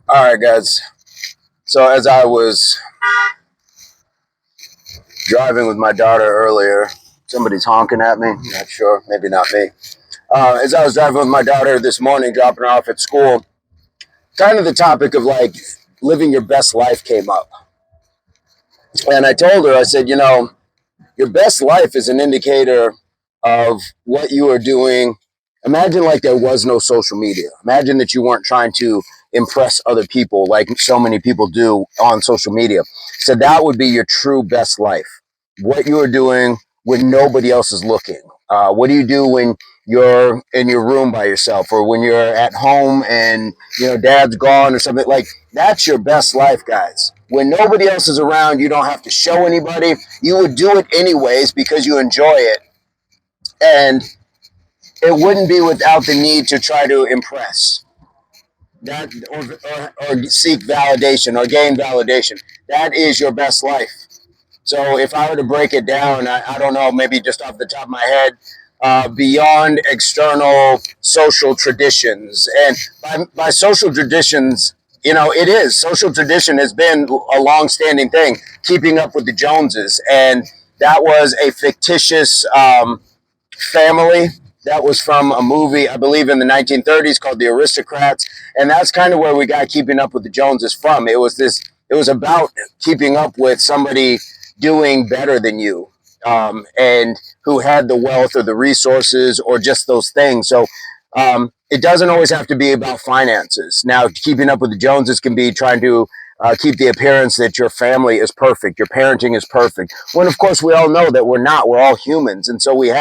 All right, guys. So as I was driving with my daughter earlier, somebody's honking at me. Not sure, maybe not me. As I was driving with my daughter this morning, dropping her off at school, kind of the topic of like living your best life came up. And I told her, I said, your best life is an indicator of what you are doing. Imagine like there was no social media. Imagine that you weren't trying to impress other people like so many people do on social media. So that would be your true best life. What you are doing when nobody else is looking. What do you do when you're in your room by yourself, or when you're at home and dad's gone or something? Like, that's your best life, guys. When nobody else is around, you don't have to show anybody. You would do it anyways because you enjoy it, and it wouldn't be without the need to try to impress that, or seek validation or gain validation. That is your best life. So if I were to break it down, I don't know, maybe just off the top of my head, beyond external social traditions. And by social traditions, it is. Social tradition has been a long-standing thing, keeping up with the Joneses. And that was a fictitious family that was from a movie, I believe, in the 1930s called The Aristocrats. And that's kind of where we got keeping up with the Joneses from. It was about keeping up with somebody doing better than you, and who had the wealth or the resources or just those things. So it doesn't always have to be about finances. Now, keeping up with the Joneses can be trying to keep the appearance that your family is perfect, your parenting is perfect. When, of course, we all know that we're not. We're all humans. And so we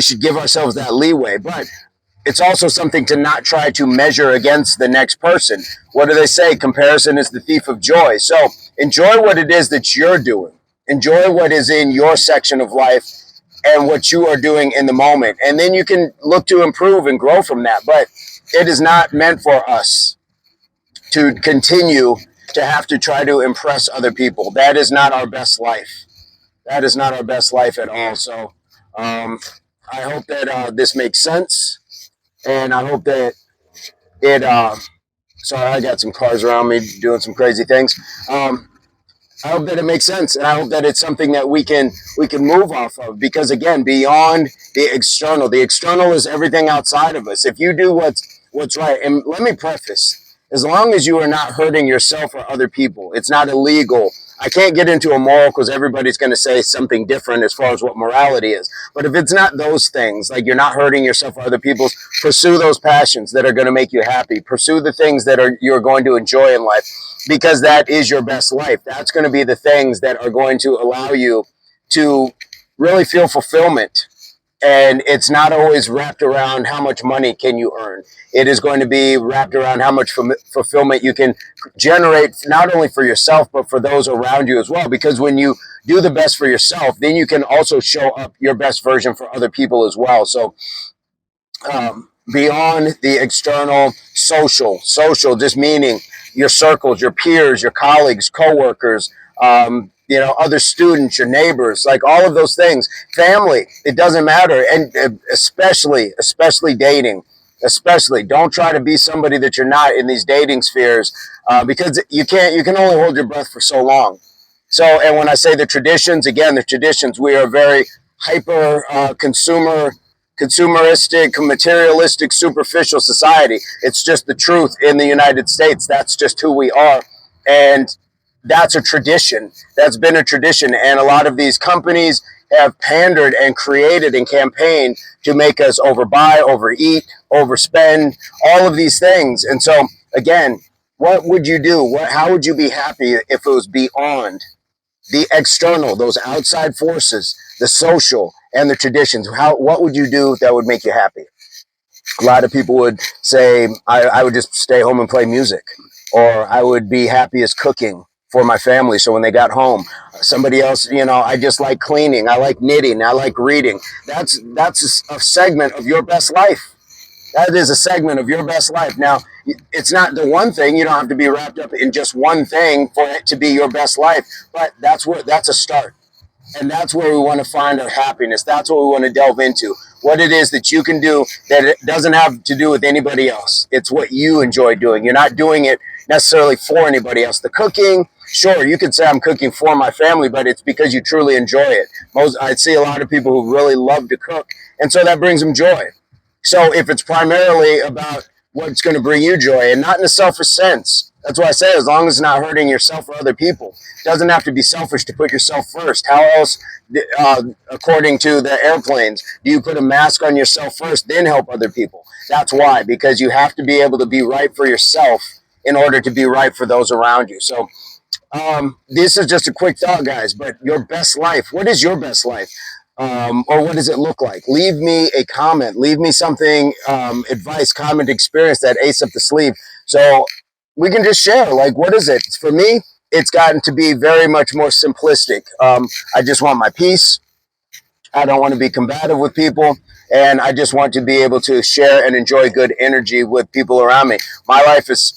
should give ourselves that leeway. But it's also something to not try to measure against the next person. What do they say? Comparison is the thief of joy. So enjoy what it is that you're doing. Enjoy what is in your section of life and what you are doing in the moment. And then you can look to improve and grow from that. But it is not meant for us to continue to have to try to impress other people. That is not our best life. That is not our best life at all. So I hope that this makes sense. And I hope that it, sorry, I got some cars around me doing some crazy things. I hope that it makes sense, and I hope that it's something that we can move off of, because again, beyond the external is everything outside of us. If you do what's right, and let me preface, as long as you are not hurting yourself or other people, it's not illegal. I can't get into a moral because everybody's going to say something different as far as what morality is. But if it's not those things, like you're not hurting yourself or other people, pursue those passions that are going to make you happy. Pursue the things that you're going to enjoy in life, because that is your best life. That's going to be the things that are going to allow you to really feel fulfillment. And it's not always wrapped around how much money can you earn. It is going to be wrapped around how much fulfillment you can generate, not only for yourself, but for those around you as well. Because when you do the best for yourself, then you can also show up your best version for other people as well. So beyond the external, social, just meaning your circles, your peers, your colleagues, coworkers, other students, your neighbors, like all of those things, family, it doesn't matter. And especially dating, especially don't try to be somebody that you're not in these dating spheres, because you can only hold your breath for so long. So, and when I say the traditions, again, we are very hyper consumeristic, materialistic, superficial society. It's just the truth in the United States. That's just who we are. And that's a tradition. That's been a tradition. And a lot of these companies have pandered and created and campaigned to make us overbuy, overeat, overspend, all of these things. And so, again, what would you do? How would you be happy if it was beyond the external, those outside forces, the social and the traditions? What would you do that would make you happy? A lot of people would say, I would just stay home and play music, or I would be happy as cooking for my family. So when they got home, somebody else, I just like cleaning. I like knitting. I like reading. That's a segment of your best life. That is a segment of your best life. Now, it's not the one thing. You don't have to be wrapped up in just one thing for it to be your best life. But that's a start. And that's where we want to find our happiness. That's what we want to delve into. what it is that you can do that it doesn't have to do with anybody else. It's what you enjoy doing. You're not doing it necessarily for anybody else. The cooking, sure, you could say I'm cooking for my family, but it's because you truly enjoy it. I see a lot of people who really love to cook, and so that brings them joy. So if it's primarily about what's going to bring you joy and not in a selfish sense, that's why I say as long as it's not hurting yourself or other people. It doesn't have to be selfish to put yourself first. How else, according to the airplanes, do you put a mask on yourself first, then help other people? That's why, because you have to be able to be right for yourself in order to be right for those around you. So this is just a quick thought, guys, but your best life, what is your best life? Or what does it look like? Leave me a comment. Leave me something, advice, comment, experience, that ace up the sleeve. So we can just share, like, what is it? For me, it's gotten to be very much more simplistic. I just want my peace. I don't want to be combative with people, and I just want to be able to share and enjoy good energy with people around me. My life is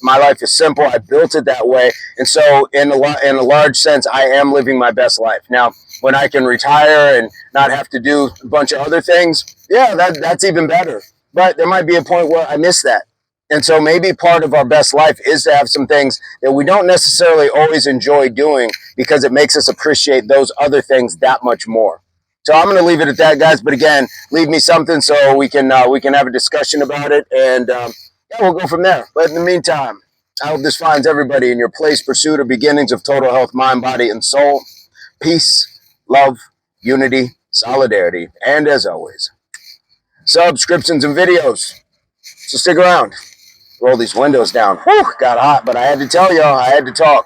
simple. I built it that way, and so in a large sense, I am living my best life. Now, when I can retire and not have to do a bunch of other things, yeah, that's even better. But there might be a point where I miss that. And so maybe part of our best life is to have some things that we don't necessarily always enjoy doing because it makes us appreciate those other things that much more. So I'm going to leave it at that, guys. But again, leave me something so we can have a discussion about it, and yeah, we'll go from there. But in the meantime, I hope this finds everybody in your place, pursuit, or beginnings of total health, mind, body, and soul. Peace, love, unity, solidarity, and as always, subscriptions and videos. So stick around. Roll these windows down. Whew, got hot, but I had to tell y'all, I had to talk.